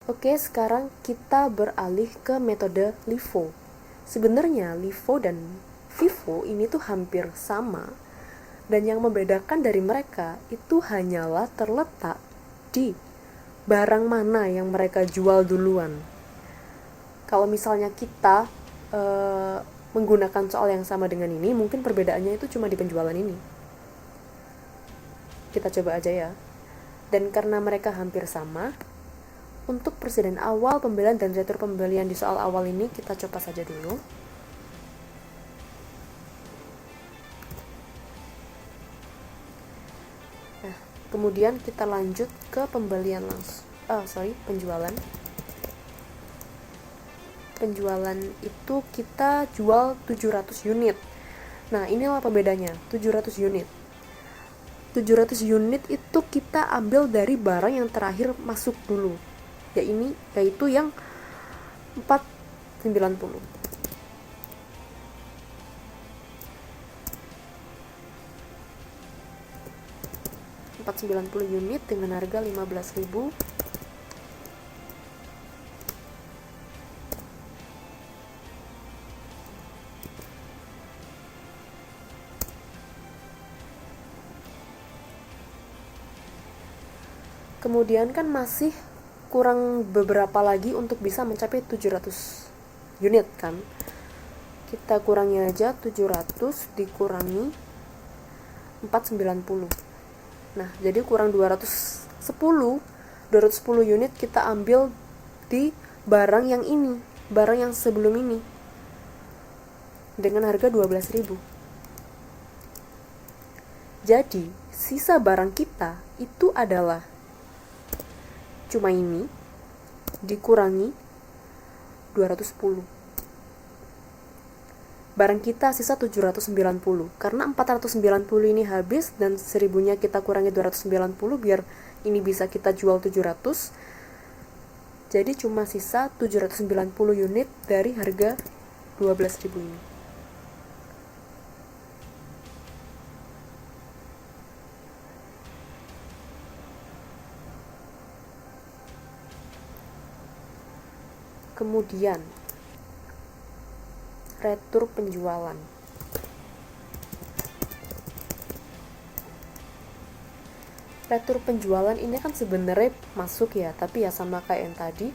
Oke, sekarang kita beralih ke metode LIFO. Sebenarnya LIFO dan FIFO ini tuh hampir sama, dan yang membedakan dari mereka itu hanyalah terletak di barang mana yang mereka jual duluan. Kalau misalnya kita menggunakan soal yang sama dengan ini, mungkin perbedaannya itu cuma di penjualan ini. Kita coba aja ya. Dan karena mereka hampir sama, untuk presiden awal pembelian dan retur pembelian di soal awal ini kita coba saja dulu. Nah, kemudian kita lanjut ke pembelian langsung. Penjualan. Penjualan itu kita jual 700 unit. Nah, inilah pembedanya, 700 unit. 700 unit itu kita ambil dari barang yang terakhir masuk dulu, yaitu yang 490. Unit dengan harga 15.000. Kemudian kan masih kurang beberapa lagi untuk bisa mencapai 700 unit kan. Kita kurangi aja, 700 dikurangi 490. Nah, jadi kurang 210 unit kita ambil di barang yang ini, barang yang sebelum ini, dengan harga 12.000. Jadi, sisa barang kita itu adalah cuma ini dikurangi 210. Barang kita sisa 790. Karena 490 ini habis dan 1000-nya kita kurangi 290 biar ini bisa kita jual 700. Jadi cuma sisa 790 unit dari harga 12.000 ini. Kemudian retur penjualan. Retur penjualan ini kan sebenarnya masuk ya, tapi ya sama kayak yang tadi,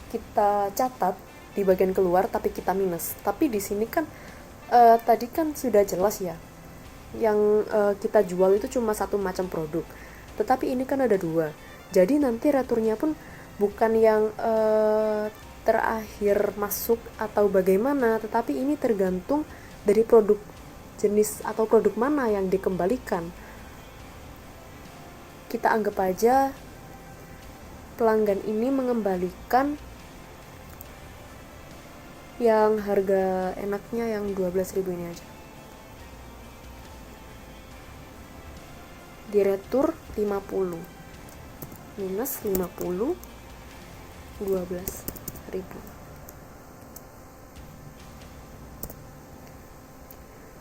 kita catat di bagian keluar tapi kita minus. Tapi di sini kan tadi kan sudah jelas ya, yang kita jual itu cuma satu macam produk, tetapi ini kan ada dua. Jadi nanti returnya pun bukan yang terakhir masuk atau bagaimana, tetapi ini tergantung dari produk jenis atau produk mana yang dikembalikan. Kita anggap aja pelanggan ini mengembalikan yang harga enaknya yang 12.000 ini aja. Di retur 50 minus 50 12.000.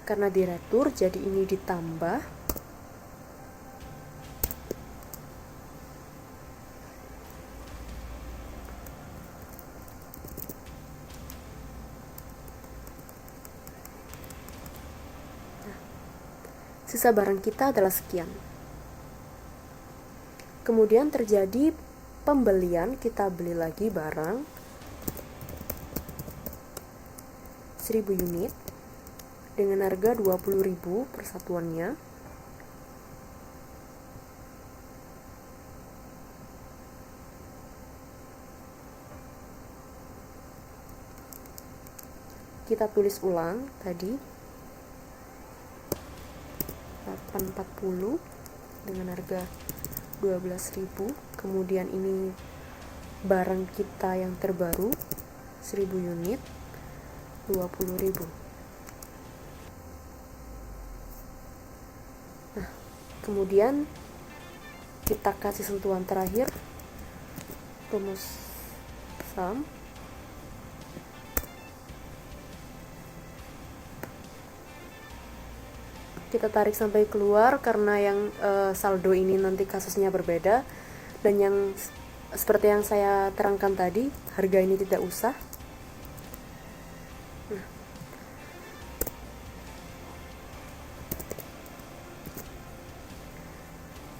Karena di retur jadi ini ditambah sisa barang kita adalah sekian. Kemudian terjadi pembelian, kita beli lagi barang 1000 unit dengan harga 20.000 per satuannya. Kita tulis ulang tadi 840 dengan harga 12.000. Kemudian ini barang kita yang terbaru 1000 unit 20.000. Nah, kemudian kita kasih sentuhan terakhir, rumus sum. Kita tarik sampai keluar karena yang saldo ini nanti kasusnya berbeda, dan yang seperti yang saya terangkan tadi, harga ini tidak usah.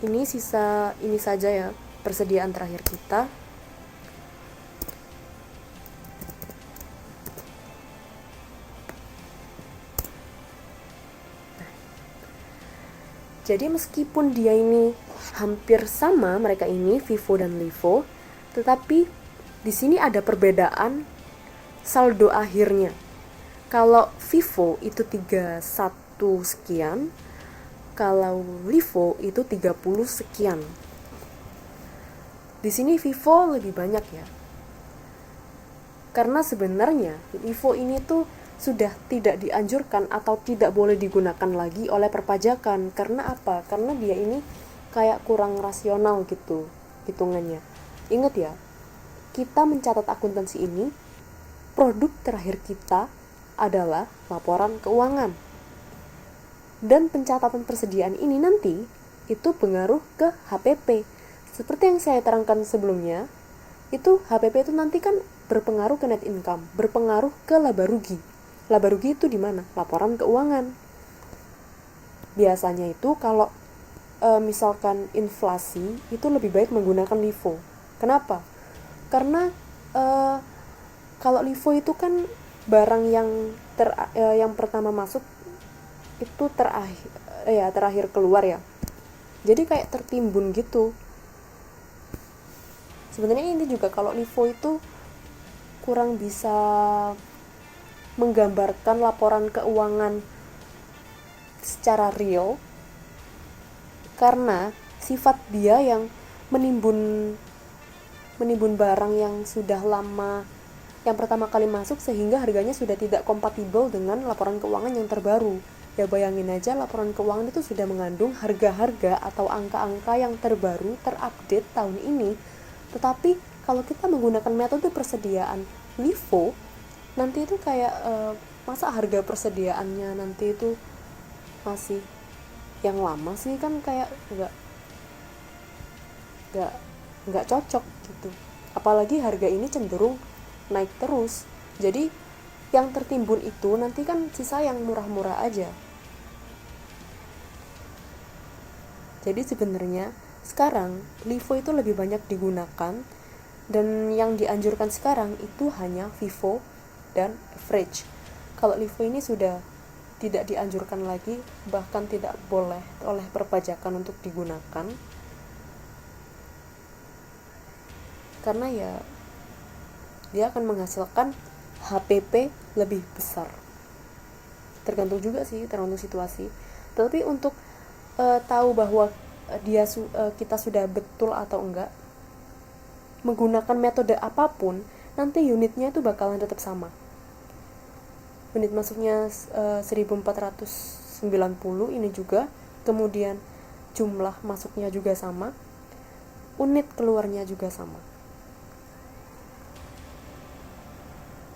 Ini sisa ini saja ya persediaan terakhir kita. Jadi meskipun dia ini hampir sama, mereka ini Vivo dan Livo, tetapi di sini ada perbedaan saldo akhirnya. Kalau Vivo itu 31 sekian, kalau Livo itu 30 sekian. Di sini Vivo lebih banyak ya. Karena sebenarnya Vivo ini tuh sudah tidak dianjurkan atau tidak boleh digunakan lagi oleh perpajakan. Karena apa? Karena dia ini kayak kurang rasional gitu hitungannya. Ingat ya, kita mencatat akuntansi ini, produk terakhir kita adalah laporan keuangan. Dan pencatatan persediaan ini nanti itu pengaruh ke HPP. Seperti yang saya terangkan sebelumnya, itu HPP itu nanti kan berpengaruh ke net income, berpengaruh ke laba rugi. Laba rugi itu di mana? Laporan keuangan. Biasanya itu kalau misalkan inflasi itu lebih baik menggunakan LIFO. Kenapa? Karena kalau LIFO itu kan barang yang pertama masuk itu terakhir keluar ya. Jadi kayak tertimbun gitu. Sebenarnya ini juga kalau LIFO itu kurang bisa menggambarkan laporan keuangan secara real, karena sifat dia yang menimbun barang yang sudah lama, yang pertama kali masuk, sehingga harganya sudah tidak kompatibel dengan laporan keuangan yang terbaru. Ya bayangin aja, laporan keuangan itu sudah mengandung harga-harga atau angka-angka yang terbaru, terupdate tahun ini. Tetapi kalau kita menggunakan metode persediaan LIFO, nanti itu kayak masa harga persediaannya nanti itu masih yang lama sih, kan kayak nggak cocok gitu. Apalagi harga ini cenderung naik terus, jadi yang tertimbun itu nanti kan sisa yang murah-murah aja. Jadi sebenarnya sekarang LIFO itu lebih banyak digunakan, dan yang dianjurkan sekarang itu hanya Vivo dan Average. Kalau LIFO ini sudah tidak dianjurkan lagi, bahkan tidak boleh oleh perpajakan untuk digunakan, karena ya dia akan menghasilkan HPP lebih besar. Tergantung juga sih, tergantung situasi. Tapi untuk tahu bahwa kita sudah betul atau enggak menggunakan metode apapun, nanti unitnya itu bakalan tetap sama. Unit masuknya 1490 ini juga, kemudian jumlah masuknya juga sama, unit keluarnya juga sama.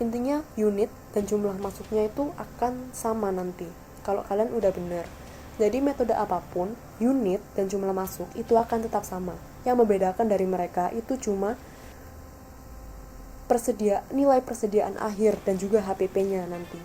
Intinya unit dan jumlah masuknya itu akan sama nanti kalau kalian udah benar. Jadi metode apapun, unit dan jumlah masuk itu akan tetap sama. Yang membedakan dari mereka itu cuma nilai persediaan akhir dan juga HPP-nya nanti.